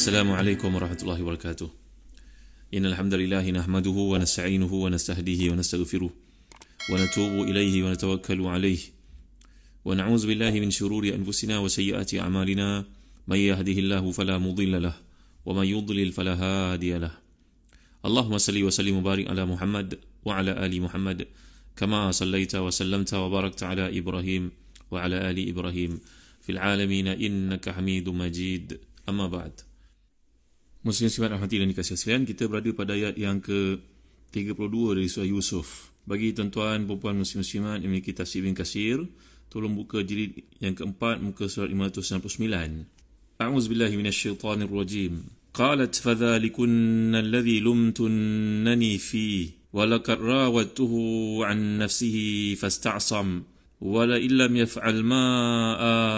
السلام عليكم ورحمة الله وبركاته. إن الحمد لله نحمده ونستعينه ونستهديه ونستغفره ونتوب إليه ونتوكل عليه ونعوذ بالله من شرور أنفسنا وسيئات أعمالنا من يهده الله فلا مضل له ومن يضلل فلا هادي له. اللهم صل وسلم وبارك على محمد وعلى آل محمد كما صليت وسلمت وباركت على إبراهيم وعلى آل إبراهيم في العالمين إنك حميد مجيد. أما بعد. Muslim-muslimat rahmati dan dikasihi sekalian, kita berada pada ayat yang ke-32 dari surah Yusuf. Bagi tuan-tuan perempuan muslim-muslimat yang memiliki tafsir Ibn Katsir, tolong buka jilid yang keempat, muka surat 569. A'udzubillahi minasyaitanir rajim. Qalat fadhalikunna alladhi lumtunnani fi wa laqad rawattuhu 'an nafsihi fasta'sam wala illam yaf'al ma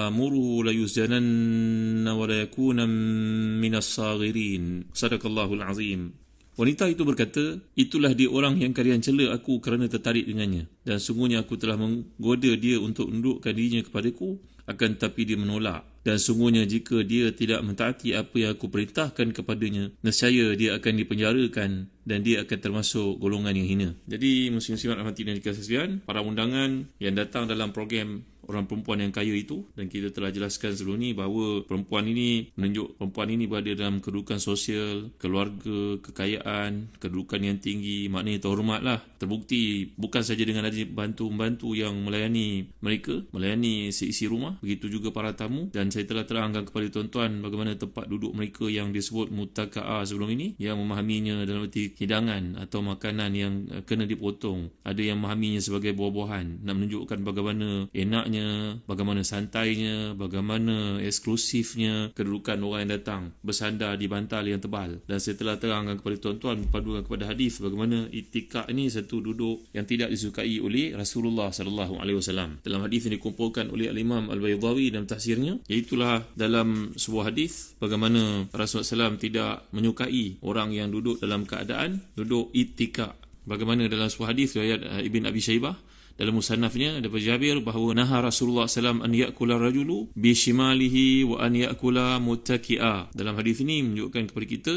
amuru la yusjananna wa la yakuna minas saghirin. Sadaqallahul azim. Wanita itu berkata, itulah dia orang yang kalian cela aku kerana tertarik dengannya, dan sungguhnya aku telah menggoda dia untuk menundukkan dirinya kepadaku, akan tetapi dia menolak. Dan sungguhnya jika dia tidak mentaati apa yang aku perintahkan kepadanya, nescaya dia akan dipenjarakan dan dia akan termasuk golongan yang hina. Jadi muslim-muslimat rahmati dan dikasihi sekalian, para undangan yang datang dalam program orang perempuan yang kaya itu, dan kita telah jelaskan sebelum ni bahawa perempuan ini berada dalam kedudukan sosial, keluarga, kekayaan, kedudukan yang tinggi, maknanya terhormatlah. Terbukti bukan saja dengan ada bantu-bantu yang melayani mereka, melayani seisi rumah, begitu juga para tamu. Dan saya telah terangkan kepada tuan-tuan bagaimana tempat duduk mereka yang disebut mutaka'ah sebelum ini, yang memahaminya dalam arti hidangan atau makanan yang kena dipotong. Ada yang memahaminya sebagai buah-buahan, nak menunjukkan bagaimana enaknya, bagaimana santainya, bagaimana eksklusifnya kedudukan orang yang datang bersandar di bantal yang tebal. Dan saya telah terangkan kepada tuan-tuan berpadukan kepada hadis bagaimana itikaf ini satu duduk yang tidak disukai oleh Rasulullah sallallahu alaihi wasallam. Dalam hadis yang dikumpulkan oleh Al-Imam Al-Baydawi dalam tafsirnya, iaitulah dalam sebuah hadis bagaimana Rasulullah SAW tidak menyukai orang yang duduk dalam keadaan duduk itikaf. Bagaimana dalam sebuah hadis riwayat Ibn Abi Shaybah dalam musannafnya daripada Jabir bahawa naha Rasulullah SAW an ya'kula rajulu bi shimalihi wa an ya'kula muttaki'a. Dalam hadis ini menunjukkan kepada kita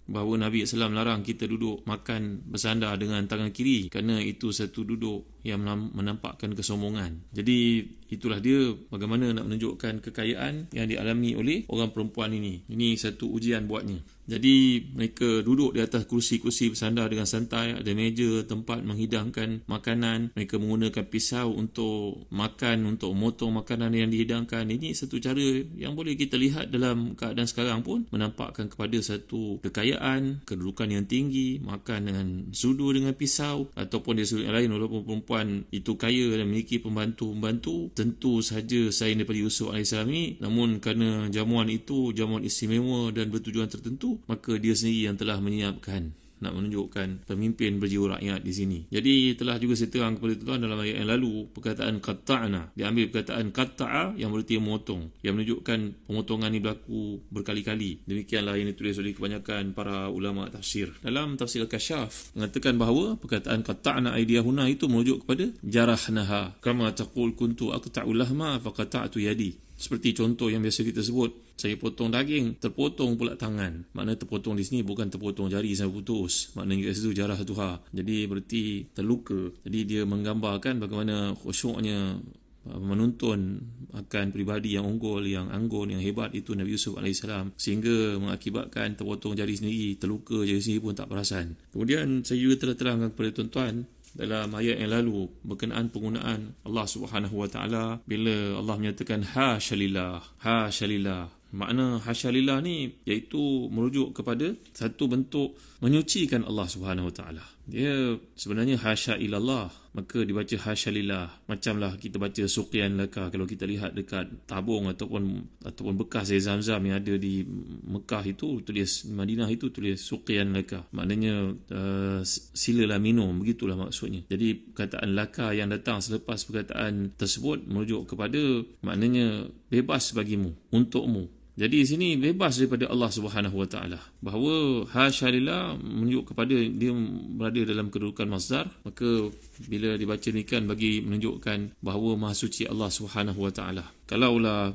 bahawa Nabi SAW larang kita duduk makan bersandar dengan tangan kiri, kerana itu satu duduk yang menampakkan kesombongan. Jadi itulah dia bagaimana nak menunjukkan kekayaan yang dialami oleh orang perempuan ini. Ini satu ujian buatnya. Jadi mereka duduk di atas kursi-kursi bersandar dengan santai, ada meja, tempat menghidangkan makanan. Mereka menggunakan pisau untuk makan, untuk memotong makanan yang dihidangkan. Ini satu cara yang boleh kita lihat dalam keadaan sekarang pun menampakkan kepada satu kekayaan, kedudukan yang tinggi, makan dengan sudu dengan pisau, ataupun dia sudut yang lain walaupun perempuan itu kaya dan memiliki pembantu-pembantu. Tentu saja selain daripada Yusuf AS ini, namun kerana jamuan itu jamuan istimewa dan bertujuan tertentu, maka dia sendiri yang telah menyiapkan, nak menunjukkan pemimpin berjiwa rakyat di sini. Jadi telah juga saya terang kepada tuan dalam ayat yang lalu, perkataan qatta'na diambil perkataan qatta'a yang berarti memotong, yang menunjukkan pemotongan ini berlaku berkali-kali. Demikianlah yang ditulis oleh kebanyakan para ulama tafsir. Dalam tafsir Al-Kasyaf mengatakan bahawa perkataan qatta'na aydiyahuna itu merujuk kepada jarahnaha kama taqul kuntu aqta'u lahma faqata'tu yadi. Seperti contoh yang biasa kita sebut, saya potong daging, terpotong pula tangan. Makna terpotong di sini bukan terpotong jari sampai putus. Maknanya kat situ jarah tuha. Jadi berarti terluka. Jadi dia menggambarkan bagaimana khusyuknya menuntun akan pribadi yang unggul, yang anggun, yang hebat itu Nabi Yusuf AS, sehingga mengakibatkan terpotong jari sendiri, terluka jari sendiri pun tak perasan. Kemudian saya juga telah terangkan kepada tuan-tuan dalam ayat yang lalu berkenaan penggunaan Allah Subhanahu Wa Taala bila Allah menyatakan hasyalillah. Makna hasyalillah ni iaitu merujuk kepada satu bentuk menyucikan Allah Subhanahu Wa Taala. Dia sebenarnya hasya ilallah, maka dibaca hasyalillah. Macamlah kita baca suqiyan laka, kalau kita lihat dekat tabung ataupun bekas air Zam-Zam yang ada di Mekah itu tulis, Madinah itu tulis suqiyan laka. Maknanya silalah minum, begitulah maksudnya. Jadi perkataan laka yang datang selepas perkataan tersebut merujuk kepada maknanya bebas bagimu, untukmu. Jadi di sini bebas daripada Allah Subhanahu Wa Taala. Bahawa hasyalillah menunjuk kepada dia berada dalam kedudukan masdar, maka bila dibaca demikian bagi menunjukkan bahawa maha suci Allah Subhanahu Wa Taala. Kalaulah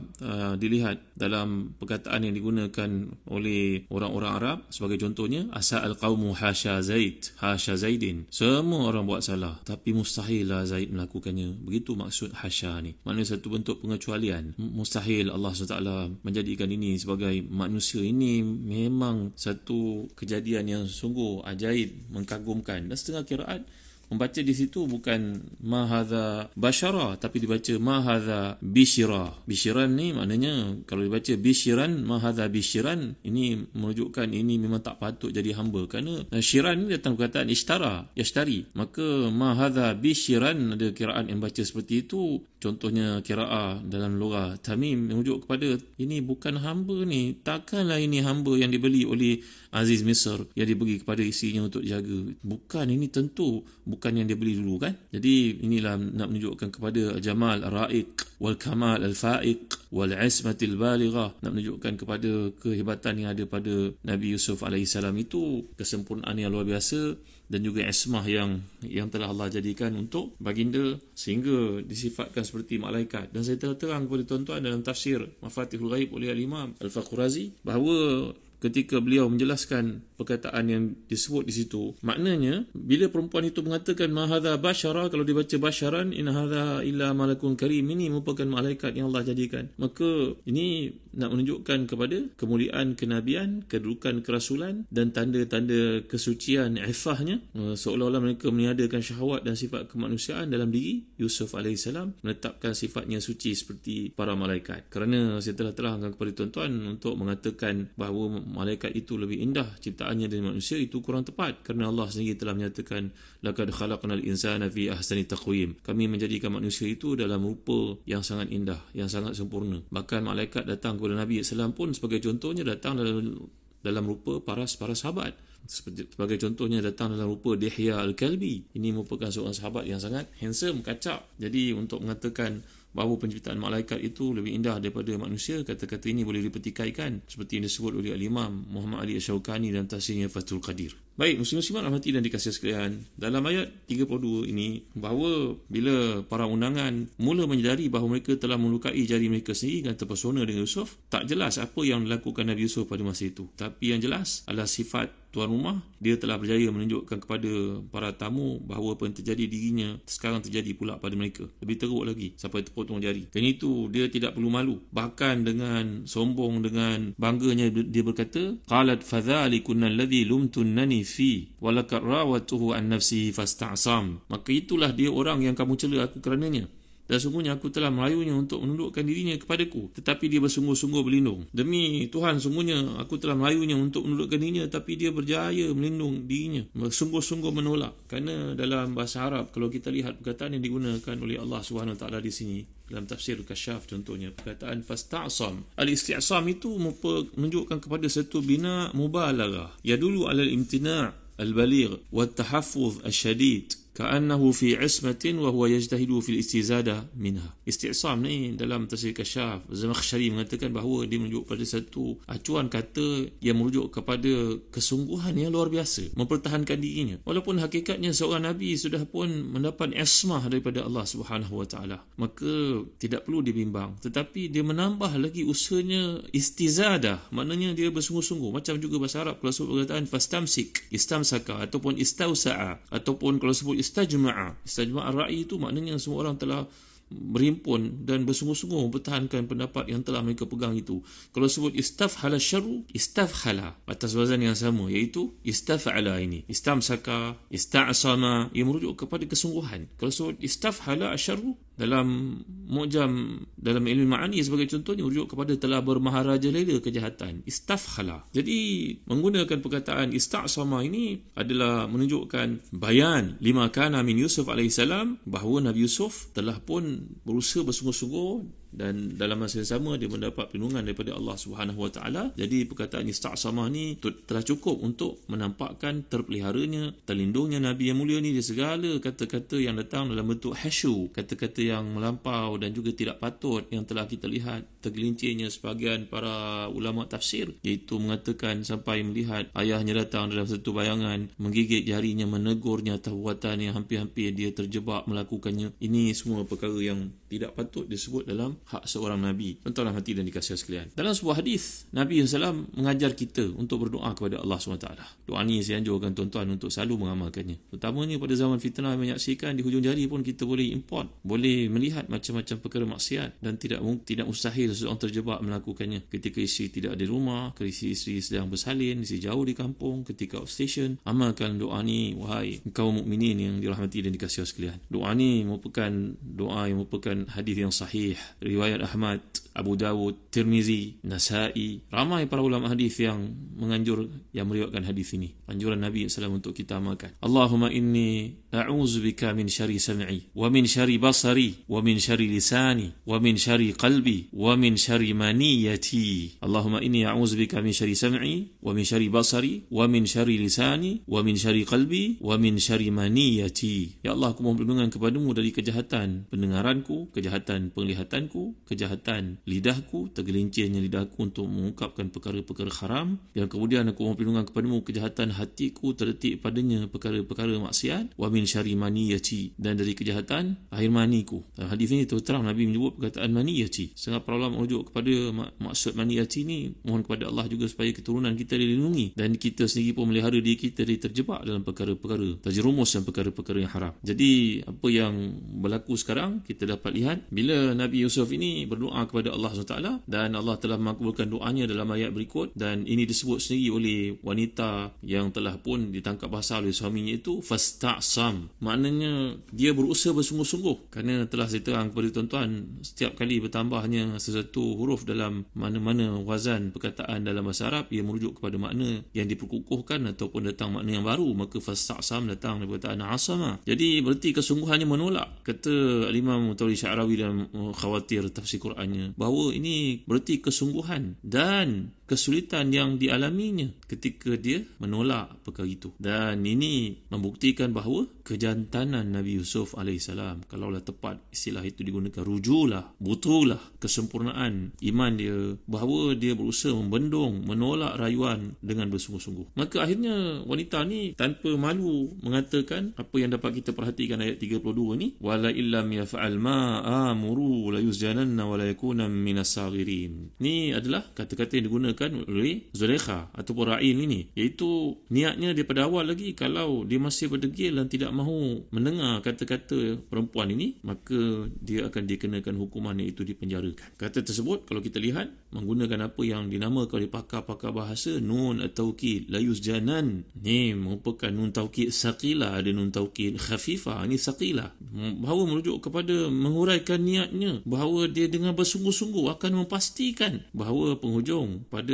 dilihat dalam perkataan yang digunakan oleh orang-orang Arab, sebagai contohnya, asa'al qaumu hasya Zaid, hasya Zaidin. Semua orang buat salah, tapi mustahil lah Zaid melakukannya. Begitu maksud hasya ni. Maknanya satu bentuk pengecualian. Mustahil Allah SWT menjadikan ini sebagai manusia. Ini memang satu kejadian yang sungguh ajaib, mengkagumkan. Dan setengah qiraat membaca di situ bukan ma hadza bashara, tapi dibaca ma hadza bishira. Bishiran ni maknanya kalau dibaca bishiran, ma hadza bishiran, ini menunjukkan ini memang tak patut jadi hamba, kerana syiran ni datang perkataan ishtara, yashtari. Maka ma hadza bishiran, ada kiraan yang baca seperti itu. Contohnya qiraah dalam lugah Tamim merujuk kepada ini bukan hamba ni, takkanlah ini hamba yang dibeli oleh Aziz Misr yang diberi kepada isinya untuk jaga. Bukan, ini tentu bukan yang dia beli dulu kan. Jadi inilah nak menunjukkan kepada Jamal Ar-Ra'iq wal Kamal Al-Fa'iq wal Ismatil Balighah, nak menunjukkan kepada kehebatan yang ada pada Nabi Yusuf AS itu, kesempurnaan yang luar biasa dan juga ismah yang telah Allah jadikan untuk baginda sehingga disifatkan seperti malaikat. Dan saya terang kepada tuan-tuan dalam tafsir Mafatihul Ghaib oleh Al-Imam Al-Faqrazi bahawa ketika beliau menjelaskan perkataan yang disebut di situ, maknanya bila perempuan itu mengatakan ma hadza bashara, kalau dibaca basharan, in hadza illa malakun karim, ini merupakan malaikat yang Allah jadikan. Maka ini nak menunjukkan kepada kemuliaan kenabian, kedudukan kerasulan dan tanda-tanda kesucian ifahnya, seolah-olah mereka meniadakan syahwat dan sifat kemanusiaan dalam diri Yusuf AS, menetapkan sifatnya suci seperti para malaikat. Kerana saya telah terangkan kepada tuan-tuan, untuk mengatakan bahawa malaikat itu lebih indah ciptaannya dari manusia, itu kurang tepat, kerana Allah sendiri telah menyatakan laqad khalaqnal insana fi ahsani taqwim, kami menjadikan manusia itu dalam rupa yang sangat indah, yang sangat sempurna. Bahkan malaikat datang kepada Nabi SAW pun sebagai contohnya datang dalam rupa para sahabat. Sebagai contohnya datang dalam rupa Dihya Al-Kalbi. Ini merupakan seorang sahabat yang sangat handsome, kacak. Jadi untuk mengatakan bahawa penciptaan malaikat itu lebih indah daripada manusia, kata-kata ini boleh dipertikaikan seperti yang disebut oleh Al-Imam Muhammad Ali Asy-Syaukani dalam tafsirnya Fathul Qadir. Baik, muslim-muslimat rahmati dan dikasihi sekalian, dalam ayat 32 ini, bahawa bila para undangan mula menyedari bahawa mereka telah melukai jari mereka sendiri dan terpesona dengan Yusuf, tak jelas apa yang dilakukan Nabi Yusuf pada masa itu. Tapi yang jelas adalah sifat tuan rumah, dia telah berjaya menunjukkan kepada para tamu bahawa apa yang terjadi dirinya sekarang terjadi pula pada mereka. Lebih teruk lagi, sampai terpotong jari. Dan itu dia tidak perlu malu. Bahkan dengan sombong, dengan bangganya dia berkata, qalat fadhalikunna alladhi lumtunnani fi walaqad rawatuhu an nafsihi fasta'sam. Maka itulah dia orang yang kamu cela aku kerananya. Dan sungguhnya aku telah merayunya untuk menundukkan dirinya kepadaku, tetapi dia bersungguh-sungguh berlindung. Demi Tuhan, sungguhnya aku telah merayunya untuk menundukkan dirinya, tapi dia berjaya melindung dirinya, bersungguh-sungguh menolak. Kerana dalam bahasa Arab, kalau kita lihat perkataan yang digunakan oleh Allah SWT di sini, dalam tafsir Kasyaf contohnya, perkataan fasta'sam. Al-isti'sam itu menunjukkan kepada satu bina mubalaghah yadulu ala al-imtina' al-baligh wa at-tahaffuz asy-syadid, ka'annahu fi ismatin wa huwa yajtahidu fil istizada minha. Isti'sam ni dalam tafsir Kasyaf, Zamakhsyari mengatakan bahawa dia merujuk pada satu acuan kata yang merujuk kepada kesungguhan yang luar biasa mempertahankan dirinya, walaupun hakikatnya seorang nabi sudah pun mendapat ismah daripada Allah Subhanahu wa taala. Maka tidak perlu dibimbang, tetapi dia menambah lagi usahanya istizada, maknanya dia bersungguh-sungguh. Macam juga bahasa Arab kalau sebut perkataan fastamsik, istamsaka, ataupun istausa'a, ataupun kalau sebut istajma'a ra'i, itu maknanya semua orang telah berhimpun dan bersungguh-sungguh mempertahankan pendapat yang telah mereka pegang itu. Kalau sebut istafhala syarru, istafhala atas wazan yang sama, iaitu istaf'ala, ini istamsaka, ista'sama, ia merujuk kepada kesungguhan. Kalau sebut istafhala syarru dalam mu'jam, dalam ilmu ma'ani sebagai contohnya, merujuk kepada telah bermaharajalela kejahatan, istafhala. Jadi menggunakan perkataan ista'sama ini adalah menunjukkan bayan lima kana min Yusuf alaihissalam, bahawa Nabi Yusuf telah pun berusaha bersungguh-sungguh dan dalam masa yang sama dia mendapat perlindungan daripada Allah Subhanahu Wa Taala. Jadi perkataan ista'samah ni telah cukup untuk menampakkan terpeliharanya, terlindungnya Nabi yang mulia ni dari segala kata-kata yang datang dalam bentuk hasyu, kata-kata yang melampau dan juga tidak patut, yang telah kita lihat tergelincirnya sebahagian para ulama tafsir, iaitu mengatakan sampai melihat ayahnya datang dalam satu bayangan, menggigit jarinya, menegurnya atas perbuatan yang hampir-hampir dia terjebak melakukannya. Ini semua perkara yang tidak patut disebut dalam hak seorang Nabi. Tuan-tuan hati dan dikasihi sekalian, dalam sebuah hadis Nabi SAW mengajar kita untuk berdoa kepada Allah SWT. Doa ni saya anjurkan tuan-tuan untuk selalu mengamalkannya, terutamanya pada zaman fitnah menyaksikan di hujung jari pun kita boleh import, boleh melihat macam-macam perkara maksiat, dan tidak mustahil seseorang terjebak melakukannya ketika isteri tidak ada di rumah, ketika isteri sedang bersalin, isteri jauh di kampung, ketika outstation. Amalkan doa ni wahai kaum mukminin yang dirahmati dan dikasihi sekalian. Doa ni merupakan doa yang merupakan hadis yang sahih, riwayat Ahmad, Abu Dawud, Tirmizi, Nasai. Ramai para ulama hadis yang meriwayatkan hadis ini. Anjuran Nabi SAW untuk kita amalkan. Allahumma inni a'udzubika min syarri sam'i wa min syarri basari wa min syarri lisani wa min syarri qalbi wa min syarri maniyati. Allahumma inni a'udzubika min syarri sam'i wa min syarri basari wa min syarri lisani wa min syarri qalbi wa min syarri maniyati. Ya Allah, aku mohon perlindungan kepadamu dari kejahatan pendengaranku, kejahatan penglihatanku, kejahatan lidahku, tergelincirnya lidahku untuk mengungkapkan perkara-perkara haram, dan kemudian aku mohon perlindungan kepadamu kejahatan hatiku terletik padanya perkara-perkara maksiat, wa min syarri maniyati, dan dari kejahatan air maniku. Dalam hadis ini terang Nabi menyebut perkataan maniyati. Setengah para ulama merujuk kepada maksud maniyati ini, mohon kepada Allah juga supaya keturunan kita dilindungi dan kita sendiri pun melihara diri kita dari terjebak dalam perkara-perkara, terjerumus dalam perkara-perkara yang haram. Jadi apa yang berlaku sekarang kita dapat lihat bila Nabi Yusuf ini berdoa kepada Allah SWT, dan Allah telah mengabulkan doanya dalam ayat berikut, dan ini disebut sendiri oleh wanita yang telah pun ditangkap basah oleh suaminya itu, fasta'sam, maknanya dia berusaha bersungguh-sungguh, kerana telah saya terang kepada tuan-tuan, setiap kali bertambahnya sesuatu huruf dalam mana-mana wazan perkataan dalam bahasa Arab, ia merujuk kepada makna yang diperkukuhkan ataupun datang makna yang baru, maka fasta'sam datang dari perkataan asama. Jadi berarti kesungguhannya menolak. Kata Imam Mutawalli Sya'rawi dalam khawatir tafsir Qurannya, bahawa ini berarti kesungguhan dan kesulitan yang dialaminya ketika dia menolak perkara itu. Dan ini membuktikan bahawa kejantanan Nabi Yusuf AS, kalaulah tepat istilah itu digunakan, rujulah, butulah, kesempurnaan iman dia, bahawa dia berusaha membendung, menolak rayuan dengan bersungguh-sungguh. Maka akhirnya wanita ni tanpa malu mengatakan apa yang dapat kita perhatikan ayat 32 ni, wala illam yaf'al ma amuru la yusjananna wa la yakuna minas saghirin. Ni adalah kata-kata yang digunakan oleh Zulaikha ataupun Ra'il ini, iaitu niatnya daripada awal lagi, kalau dia masih berdegil dan tidak mahu mendengar kata-kata perempuan ini, maka dia akan dikenakan hukuman, iaitu dipenjarakan. Kata tersebut kalau kita lihat menggunakan apa yang dinamakan oleh pakar-pakar bahasa nun at-taukid, la yusjanan. Ni merupakan nun taukid saqila, ada nun taukid khafifah, ini saqila, bahawa merujuk kepada menghuraikan niatnya, bahawa dia dengan bersungguh-sungguh akan memastikan bahawa penghujung pada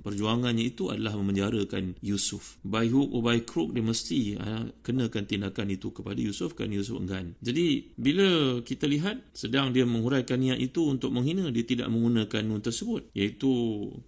perjuangannya itu adalah memenjarakan Yusuf. By hook or by crook, dia mesti kenakan tindakan itu kepada Yusuf, kerana Yusuf enggan. Jadi bila kita lihat sedang dia menghuraikan niat itu untuk menghina, dia tidak menggunakan nun tersebut, iaitu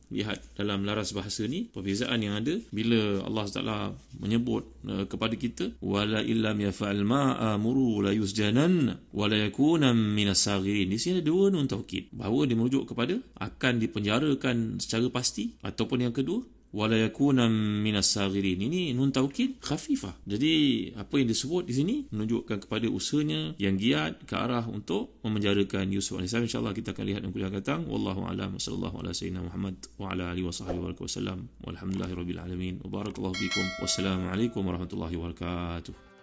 lihat dalam laras bahasa ni perbezaan yang ada bila Allah Taala menyebut kepada kita, wala illam yaf'al ma amuru la yusjanan wa la yakuna minas saghirin. Di sini ada dua nun taukid, bahawa dia merujuk kepada akan dipenjarakan secara pasti, ataupun yang kedua wala yakuna minas saghirin. Ini nun taukid khafifah. Jadi apa yang disebut di sini menunjukkan kepada usahanya yang giat ke arah untuk memenjarakan Yusuf AS. InsyaAllah kita akan lihat dalam kuliah datang. Wallahu a'lam. Sallallahu ala sayyidina Muhammad wa ala alihi wa sahbihi wa sallam. Walhamdulillahirabbil alamin. Wa barakallahu fikum. Wassalamualaikum warahmatullahi wabarakatuh.